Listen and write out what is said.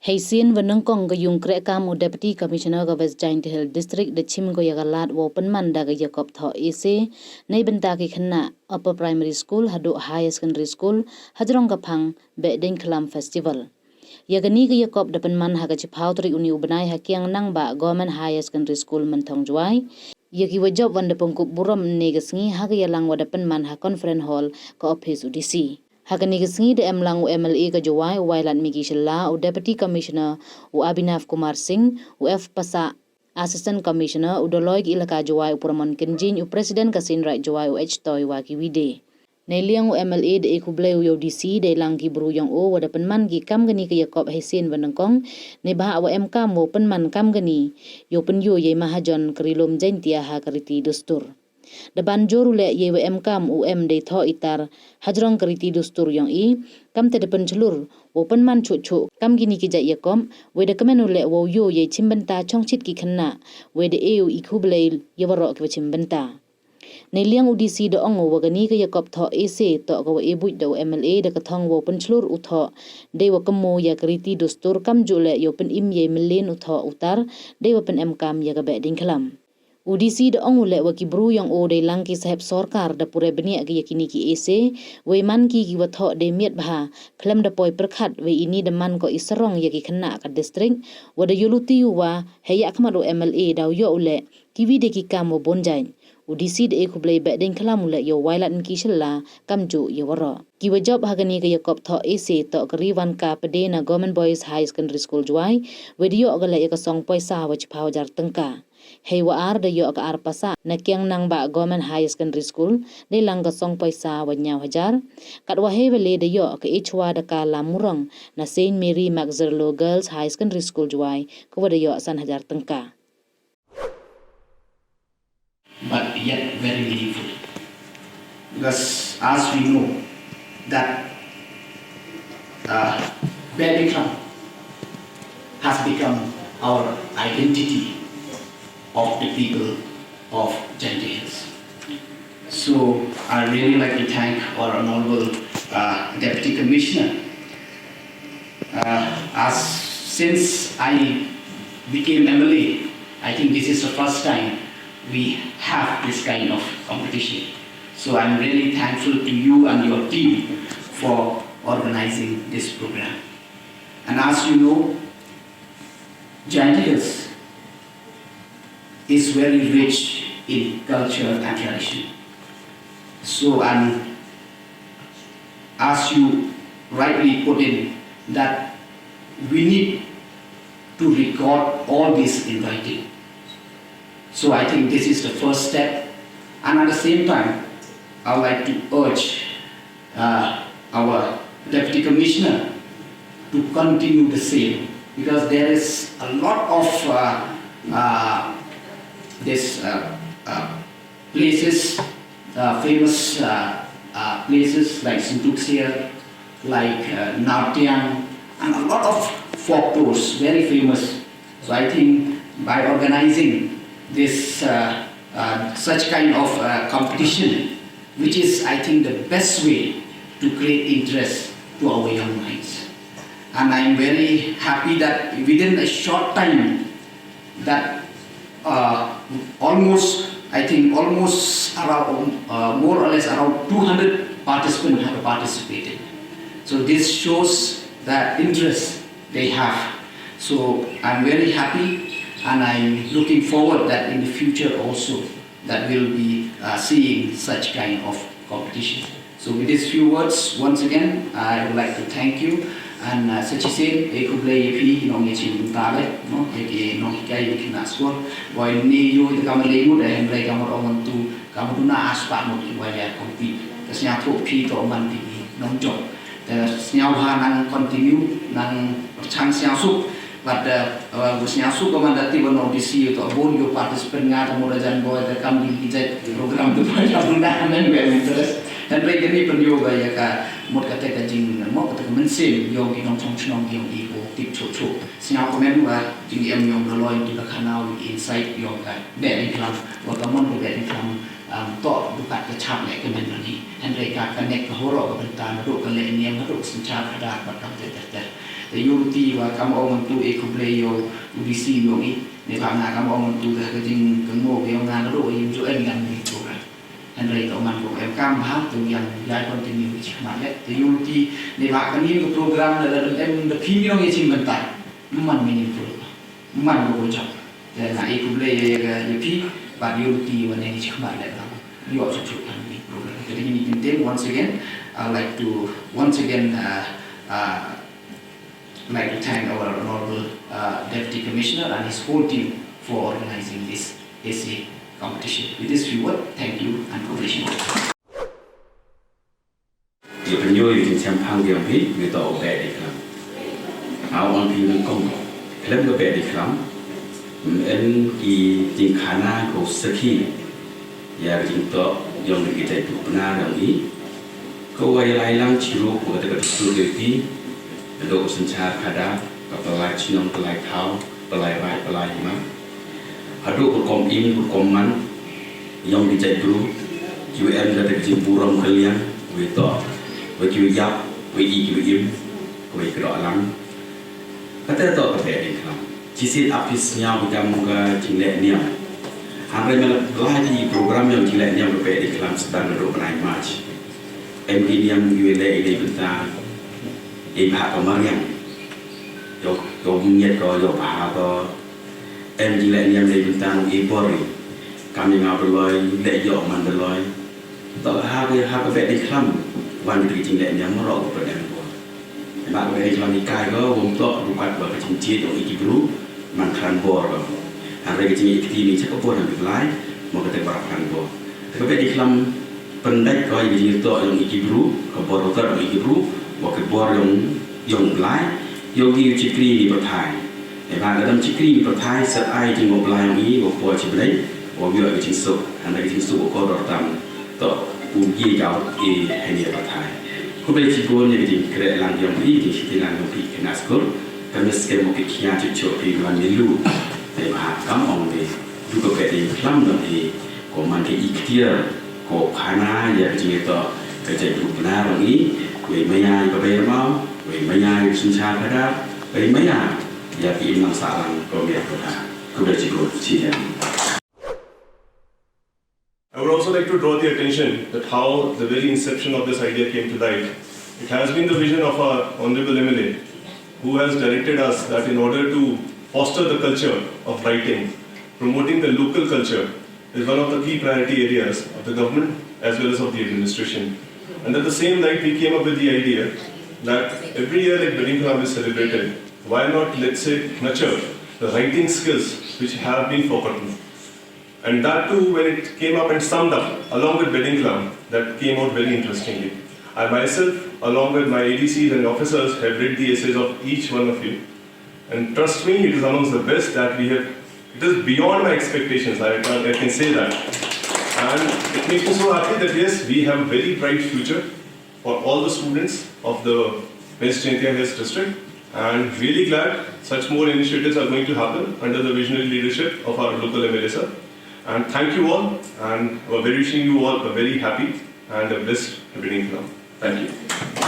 Haisian Vanangkong yung Krekam Deputy Commissioner of Behdieñkhlam District the Chim go yagalat open manda ga yakob thoh ese nei benta ki khanna upper primary school hadu high secondary school hadrong chaphang Behdieñkhlam festival yagani ga yakob dapan man haga chaphau tri uni ubanai hakiang nang ba government high secondary school menthong juai yaki wajab wanda pengkup buram negasngi haga yalang wadapan man ha conference hall ka office UDC Hakani gisngi de emlang MLA ka jawai wailan migi shilla u Deputy Commissioner u Abhinav Kumar Singh u F Pasa Assistant Commissioner u Doloy ilaka jawai u Pramon Kenjin u President Kasin Rai jawai u H Toy wa ki wide Neliang u MLA de ikublay u UDC de lang ki bru yang o wada penman gi kam gani ka yakob haisen vanangkong ne bah wa MK mo penman kam gani yo penyo ye mahajon krilom jaintia ha kariti dustur Deban jorule yewe MKM UM de thoh itar hajrong keriti dustur yang kam te depan celur open man cucu kam gini ki jai yakom we de kemenule wo yo ye chimbenta chongchit ki khanna we de eu ikhublei yewaro ki chimbenta Neliang UDC de ongo wagani ka yakob thoh ese to go e buj do MLA de kathong wo pen celur u thoh de wa kemo ya keriti dustur kam jule yo pen im ye melen u thoh utar de wa pen MKM ya ga Behdieñkhlam UDC de ongule wa ki bru yang o de langki sahab sarkar da pure benia ki yakini ki ese we man ki watho de miet bha phlam da poi perkhat we ini de man ko isrong yaki khna ka district wa de yuluti wa heya khmado MLA daw yo ule ki wi de ki kam wo bonjain UDC de ekhublei Behdieñkhlam ule yo wailat ki shilla kamju yo waro ki wajab hagani ka yakob thoh ese to Riwanka Pde na government boys high secondary school juai we dio gala ya ka song paisa wa chphau jar tangka Hei wa ar de yo ka ar pasa na kyang nang ba government high secondary school de lang ka song paisa wa nyaw hajar kat wa hevele de yo ka ichwa da ka lamurang na Saint Mary Magzerlo girls high secondary school juai ko wa de yo san hajar tangka but yet very meaningful because as we know that Behdieñkhlam has become our identity of the people of Gentiles. So I really like to thank our honorable Deputy Commissioner. Since I became MLA, I think this is the first time we have this kind of competition. So I'm really thankful to you and your team for organizing this program. And as you know, Gentiles is very rich in culture and tradition. So, and as you rightly put in, that we need to record all this in writing. So I think this is the first step. And at the same time, I would like to urge our Deputy Commissioner to continue the same, because there is a lot of places, famous places like Sintuxia, like Natyam, and a lot of folklores, very famous. So I think by organizing this such kind of competition, which is I think the best way to create interest to our young minds. And I'm very happy that within a short time that almost around more or less around 200 participants have participated. So this shows that interest they have. So I'm very happy, and I'm looking forward that in the future also that we'll be seeing such kind of competition. So with these few words, once again, I would like to thank you. And such as it, ekublei pi nong yechim tabe, no, eki nong hikai kina skor, boy ni you the kamalei mu dah hemlei kamar orang tu, kamu tu na aspak mu boy dia compete. Terusnya tu pi tu man pi nong jom. Terusnya wah nang continue nang percang siang sup, pada siang sup kaman dati bono audisi tu abon yo participant ngata mu rajan boy the kam di hijat program tu boy kamu dah men very interest. Dan mereka ni penyoga ya ka một cái jing mo ka men sim yo ki nong chong chong yo i ko tip cho cho sia comment wa jing em yo lo loin tu ka kanal inside yo ka Behdieñkhlam wa ka mon Behdieñkhlam thought bukat ke chap le ke menani and mereka connect ke horo ke bentan ro ke le ni ro sencha ada patang te the unity wa kam ong tu ekoble yo udisi yo ni ne ba na kam ong tu ke jing ke mo ke nga ro yo jo en gan ni program and mereka man ko em kam ha tu yang yai continue chama le the unity ne ba kan ni ke program le em the phi yo ye chim bentan man meaningful man ko chap the na ekoble ye ke phi but unity when any chama le you also should be program. Once again, I'd like to like to thank our honorable Deputy Commissioner and his whole team for organizing this essay competition. With this few words, thank you and congratulations. Using chaphang with the Behdieñkhlam. Our one people come, claim the Behdieñkhlam, and the Khana go Saki. Ya jinto yang kita itu benar yang ini. Kau ayah lang ciru buat dekat studi itu, dok sencar kada, pelai cinom pelai kau, pelai rai pelai lima. Haduk berkom berkoman yang kita itu, UM dari jimpuram kalian, weto, weju yap, weji im, we kerok lang. Kata tu Behdieñkhlam. Cisit apisnya bukan muka cinglet niam. Hari malam di program yang jelek yang Behdieñkhlam sedang berbenai March. MD yang ULA ini bentar, hak kemarin, yo minyak yo bahag, MD yang ini bentar ibori, kami ngabeloi, yo mandaloi, tak hak Behdieñkhlam, wan di jelek yang merok berdan. Mak Behdieñkhlam ikai go, untuk buat bercincin yang ikibru, mangkran bor. Hari ini ini cakap pun yang lain, mau kita berakan bo. Tapi Behdieñkhlam pendek kau ini itu yang ikibru, kebor rotor yang ikibru, mau kebor yang lain, yogi cikri di pertai. Dalam cikri di pertai, seai jengok lain ini, mau buat cikri, mau biar kita cingsuk, anda kita cingsuk kau rotam, tu puji kau hanya pertai. Kau boleh cikgu ni kita kerja lang yang ini, kita lang yang ini kena skor, kami sekarang mau kita cuci di luar milu. Kam ong de juga Behdieñkhlam nanti ko man ke ikhtiar ko khana ya jingito ke jai benar ini we maya ko be mau we maya suncha kada we maya ya ki nang salang ko me ko dah cikgu cian. I would also like to draw the attention that how the very inception of this idea came to light. It has been the vision of our Honorable MLA, who has directed us that in order to foster the culture of writing, promoting the local culture is one of the key priority areas of the government as well as of the administration. And at the same night, we came up with the idea that every year like Behdieñkhlam is celebrated, why not, let's say, nurture the writing skills which have been forgotten. And that too, when it came up and summed up along with Behdieñkhlam, that came out very interestingly. I myself, along with my ADCs and officers, have read the essays of each one of you. And trust me, it is amongst the best that we have. It is beyond my expectations, I can say that. And it makes me so happy that yes, we have a very bright future for all the students of the Behdieñkhlam district. And really glad such more initiatives are going to happen under the visionary leadership of our local MLA sir. And thank you all, and we're wishing you all a very happy and a blessed Behdieñkhlam. Thank you.